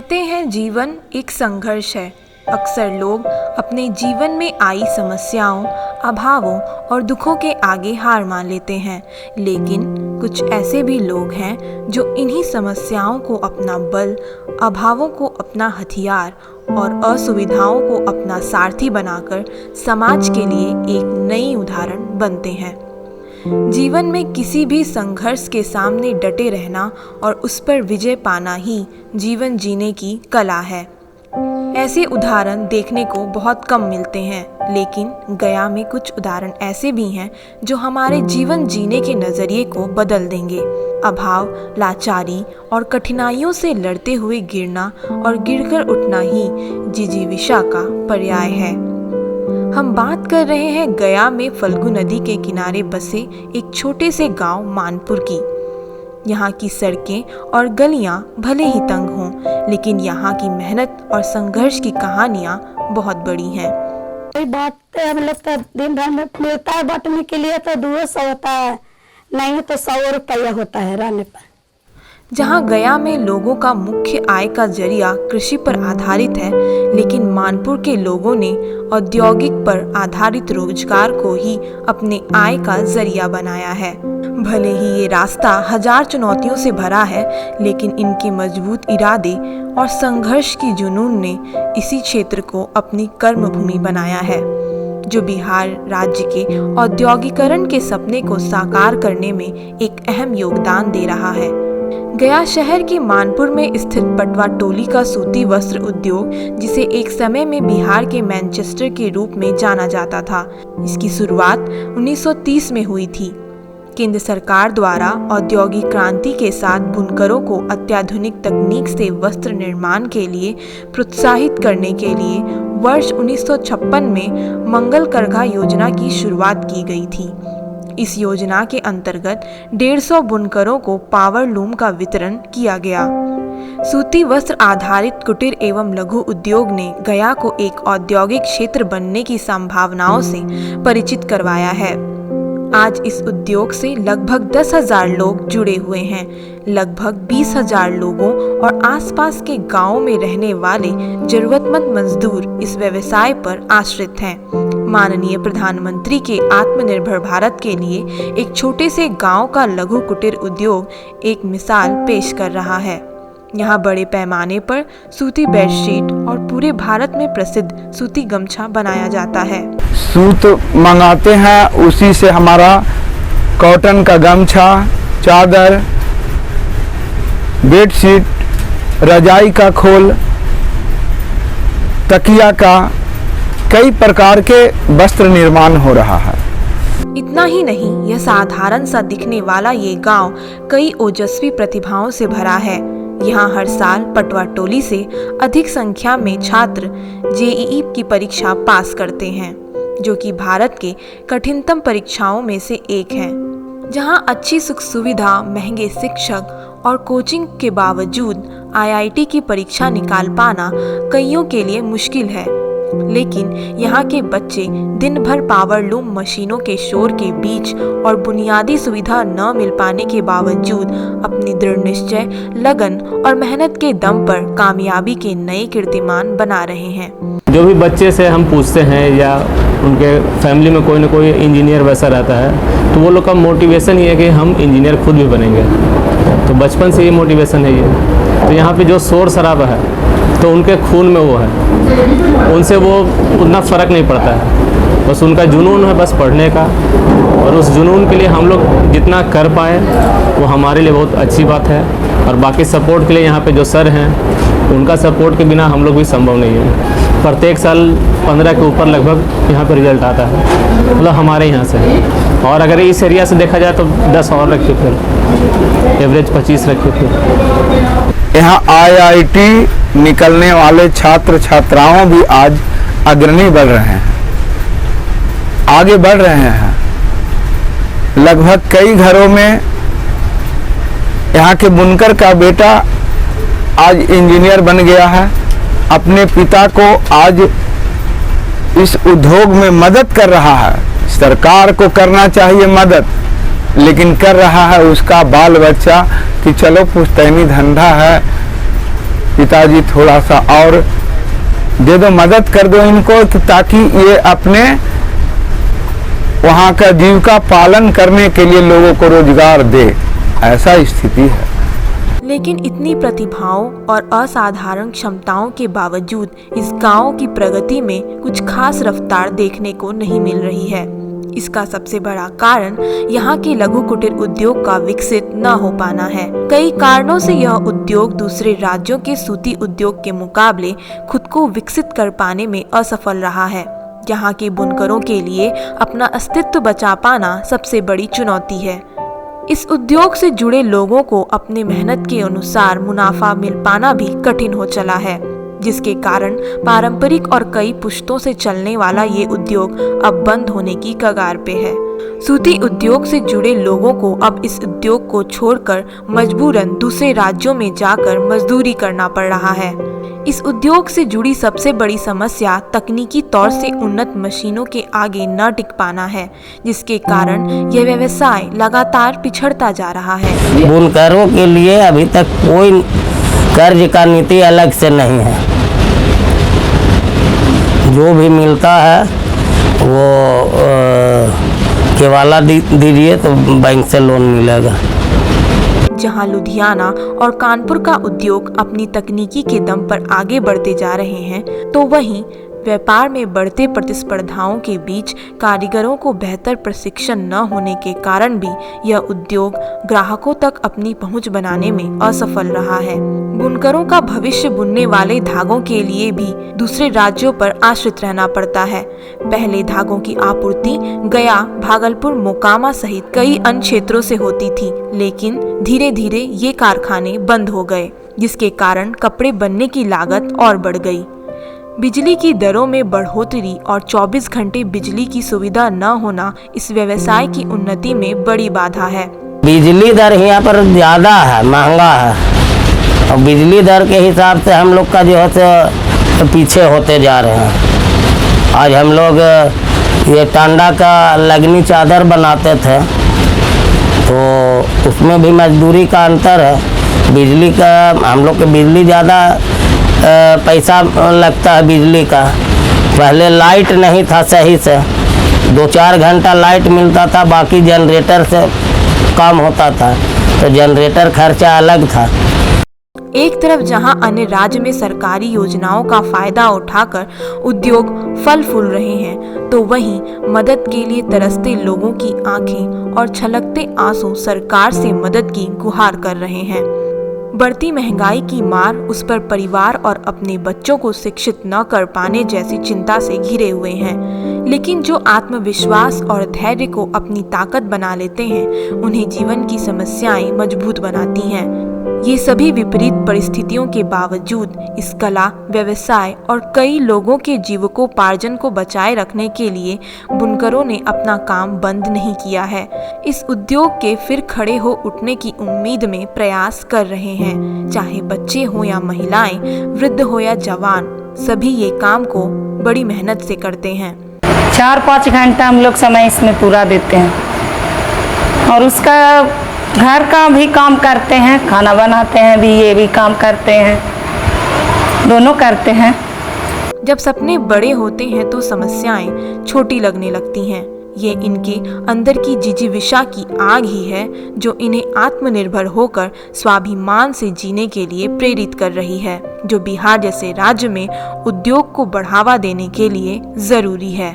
कहते हैं जीवन एक संघर्ष है। अक्सर लोग अपने जीवन में आई समस्याओं, अभावों और दुखों के आगे हार मान लेते हैं, लेकिन कुछ ऐसे भी लोग हैं जो इन्हीं समस्याओं को अपना बल, अभावों को अपना हथियार और असुविधाओं को अपना सारथी बनाकर समाज के लिए एक नई उदाहरण बनते हैं। जीवन में किसी भी संघर्ष के सामने डटे रहना और उस पर विजय पाना ही जीवन जीने की कला है। ऐसे उदाहरण देखने को बहुत कम मिलते हैं, लेकिन गया में कुछ उदाहरण ऐसे भी हैं जो हमारे जीवन जीने के नज़रिए को बदल देंगे। अभाव, लाचारी और कठिनाइयों से लड़ते हुए गिरना और गिरकर उठना ही जिजीविषा का पर्याय है। हम बात कर रहे हैं गया में फल्गु नदी के किनारे बसे एक छोटे से गांव मानपुर की। यहाँ की सड़कें और गलियाँ भले ही तंग हों, लेकिन यहाँ की मेहनत और संघर्ष की कहानियाँ बहुत बड़ी हैं। कोई बात मतलब तो दिन भर में मिलता है बांटने के लिए तो 200 होता है, नहीं तो 100 रुपया होता है रहने पर। जहाँ गया में लोगों का मुख्य आय का जरिया कृषि पर आधारित है, लेकिन मानपुर के लोगों ने औद्योगिक पर आधारित रोजगार को ही अपने आय का जरिया बनाया है। भले ही ये रास्ता हजार चुनौतियों से भरा है, लेकिन इनके मजबूत इरादे और संघर्ष की जुनून ने इसी क्षेत्र को अपनी कर्मभूमि बनाया है, जो बिहार राज्य के औद्योगिकरण के सपने को साकार करने में एक अहम योगदान दे रहा है। गया शहर के मानपुर में स्थित पटवा टोली का सूती वस्त्र उद्योग, जिसे एक समय में बिहार के मैनचेस्टर के रूप में जाना जाता था, इसकी शुरुआत 1930 में हुई थी। केंद्र सरकार द्वारा औद्योगिक क्रांति के साथ बुनकरों को अत्याधुनिक तकनीक से वस्त्र निर्माण के लिए प्रोत्साहित करने के लिए वर्ष 1956 में मंगल करघा योजना की शुरुआत की गई थी। इस योजना के अंतर्गत 150 बुनकरों को पावर लूम का वितरण किया गया। सूती वस्त्र आधारित कुटीर एवं लघु उद्योग ने गया को एक औद्योगिक क्षेत्र बनने की संभावनाओं से परिचित करवाया है। आज इस उद्योग से लगभग 10,000 लोग जुड़े हुए हैं। लगभग 20,000 लोगों और आसपास के गांवों में रहने वाले जरूरतमंद मजदूर इस व्यवसाय पर आश्रित हैं। माननीय प्रधानमंत्री के आत्मनिर्भर भारत के लिए एक छोटे से गांव का लघु कुटीर उद्योग एक मिसाल पेश कर रहा है। यहाँ बड़े पैमाने पर सूती बेडशीट और पूरे भारत में प्रसिद्ध सूती गमछा बनाया जाता है। सूत मंगाते हैं, उसी से हमारा कॉटन का गमछा, चादर, बेडशीट, रजाई का खोल, तकिया का कई प्रकार के वस्त्र निर्माण हो रहा है। इतना ही नहीं, यह साधारण सा दिखने वाला ये गांव कई ओजस्वी प्रतिभाओं से भरा है। यहाँ हर साल पटवा टोली से अधिक संख्या में छात्र जेईई की परीक्षा पास करते हैं, जो कि भारत के कठिनतम परीक्षाओं में से एक है। जहाँ अच्छी सुख सुविधा, महंगे शिक्षक और कोचिंग के बावजूद आईआईटी की परीक्षा निकाल पाना कईयों के लिए मुश्किल है, लेकिन यहाँ के बच्चे दिन भर पावर लूम मशीनों के शोर के बीच और बुनियादी सुविधा न मिल पाने के बावजूद अपनी दृढ़ निश्चय, लगन और मेहनत के दम पर कामयाबी के नए कीर्तिमान बना रहे हैं। जो भी बच्चे से हम पूछते हैं या उनके फैमिली में कोई ना कोई इंजीनियर वैसा रहता है, तो वो लोग का मोटिवेशन ये है कि हम इंजीनियर खुद भी बनेंगे। तो बचपन से ये मोटिवेशन है ये। तो यहाँ पे जो शोर शराबा है तो उनके खून में वो है, उनसे वो उतना फ़र्क नहीं पड़ता है। बस उनका जुनून है बस पढ़ने का, और उस जुनून के लिए हम लोग जितना कर पाए वो हमारे लिए बहुत अच्छी बात है। और बाकी सपोर्ट के लिए यहाँ पे जो सर हैं, उनका सपोर्ट के बिना हम लोग भी संभव नहीं है। प्रत्येक साल 15 के ऊपर लगभग यहाँ पर रिजल्ट आता है, मतलब हमारे यहाँ से। और अगर इस एरिया से देखा जाए तो 10 और रखिए, फिर एवरेज 25 रखिए। फिर यहाँ आईआईटी निकलने वाले छात्र छात्राओं भी आज अग्रणी बढ़ रहे हैं, आगे बढ़ रहे हैं। लगभग कई घरों में यहाँ के बुनकर का बेटा आज इंजीनियर बन गया है। अपने पिता को आज इस उद्योग में मदद कर रहा है। सरकार को करना चाहिए मदद, लेकिन कर रहा है उसका बाल बच्चा कि चलो पुश्तैनी धंधा है, पिताजी थोड़ा सा और दे दो, मदद कर दो इनको, ताकि ये अपने वहाँ का जीविका पालन करने के लिए लोगों को रोजगार दे, ऐसा स्थिति है। लेकिन इतनी प्रतिभाओं और असाधारण क्षमताओं के बावजूद इस गांव की प्रगति में कुछ खास रफ्तार देखने को नहीं मिल रही है। इसका सबसे बड़ा कारण यहाँ के लघु कुटीर उद्योग का विकसित न हो पाना है। कई कारणों से यह उद्योग दूसरे राज्यों के सूती उद्योग के मुकाबले खुद को विकसित कर पाने में असफल रहा है। यहाँ के बुनकरों के लिए अपना अस्तित्व बचा पाना सबसे बड़ी चुनौती है। इस उद्योग से जुड़े लोगों को अपने मेहनत के अनुसार मुनाफा मिल पाना भी कठिन हो चला है, जिसके कारण पारंपरिक और कई पुश्तों से चलने वाला ये उद्योग अब बंद होने की कगार पे है। सूती उद्योग से जुड़े लोगों को अब इस उद्योग को छोड़कर मजबूरन दूसरे राज्यों में जाकर मजदूरी करना पड़ रहा है। इस उद्योग से जुड़ी सबसे बड़ी समस्या तकनीकी तौर से उन्नत मशीनों के आगे न टिक पाना है, जिसके कारण यह व्यवसाय लगातार पिछड़ता जा रहा है। बुनकरों के लिए अभी तक कोई कर्ज का नीति अलग से नहीं है। जो भी मिलता है वो केवाला दीजिए तो बैंक से लोन मिलेगा। जहां लुधियाना और कानपुर का उद्योग अपनी तकनीकी के दम पर आगे बढ़ते जा रहे हैं, तो वहीं व्यापार में बढ़ते प्रतिस्पर्धाओं के बीच कारीगरों को बेहतर प्रशिक्षण न होने के कारण भी यह उद्योग ग्राहकों तक अपनी पहुंच बनाने में असफल रहा है। बुनकरों का भविष्य बुनने वाले धागों के लिए भी दूसरे राज्यों पर आश्रित रहना पड़ता है। पहले धागों की आपूर्ति गया, भागलपुर, मोकामा सहित कई अन्य क्षेत्रों से होती थी, लेकिन धीरे धीरे ये कारखाने बंद हो गए, जिसके कारण कपड़े बनने की लागत और बढ़ गई। बिजली की दरों में बढ़ोतरी और 24 घंटे बिजली की सुविधा न होना इस व्यवसाय की उन्नति में बड़ी बाधा है। बिजली दर यहाँ पर ज़्यादा है, महंगा है, और बिजली दर के हिसाब से हम लोग का जो है तो पीछे होते जा रहे हैं। आज हम लोग ये टांडा का लगनी चादर बनाते थे, तो उसमें भी मजदूरी का अंतर है। बिजली का हम लोग के बिजली ज़्यादा पैसा लगता है बिजली का। पहले लाइट नहीं था सही से, 2-4 घंटा लाइट मिलता था, बाकी जनरेटर से काम होता था, तो जनरेटर खर्चा अलग था। एक तरफ जहां अन्य राज्य में सरकारी योजनाओं का फायदा उठाकर उद्योग फल फूल रहे हैं, तो वहीं मदद के लिए तरसते लोगों की आंखें और छलकते आंसू सरकार से मदद की गुहार कर रहे हैं। बढ़ती महंगाई की मार उस पर परिवार और अपने बच्चों को शिक्षित न कर पाने जैसी चिंता से घिरे हुए हैं। लेकिन जो आत्मविश्वास और धैर्य को अपनी ताकत बना लेते हैं, उन्हें जीवन की समस्याएं मजबूत बनाती हैं। ये सभी विपरीत परिस्थितियों के बावजूद इस कला, व्यवसाय और कई लोगों के जीविकोपार्जन को बचाए रखने के लिए बुनकरों ने अपना काम बंद नहीं किया है। इस उद्योग के फिर खड़े हो उठने की उम्मीद में प्रयास कर रहे हैं। चाहे बच्चे हो या महिलाएं, वृद्ध हो या जवान, सभी ये काम को बड़ी मेहनत से करते हैं। 4-5 घंटा हम लोग समय इसमें पूरा देते हैं, और उसका घर का भी काम करते हैं, खाना बनाते हैं भी, ये भी काम करते हैं, दोनों करते हैं। जब सपने बड़े होते हैं तो समस्याएं छोटी लगने लगती हैं। ये इनके अंदर की जिजीविषा की आग ही है जो इन्हें आत्मनिर्भर होकर स्वाभिमान से जीने के लिए प्रेरित कर रही है, जो बिहार जैसे राज्य में उद्योग को बढ़ावा देने के लिए जरूरी है।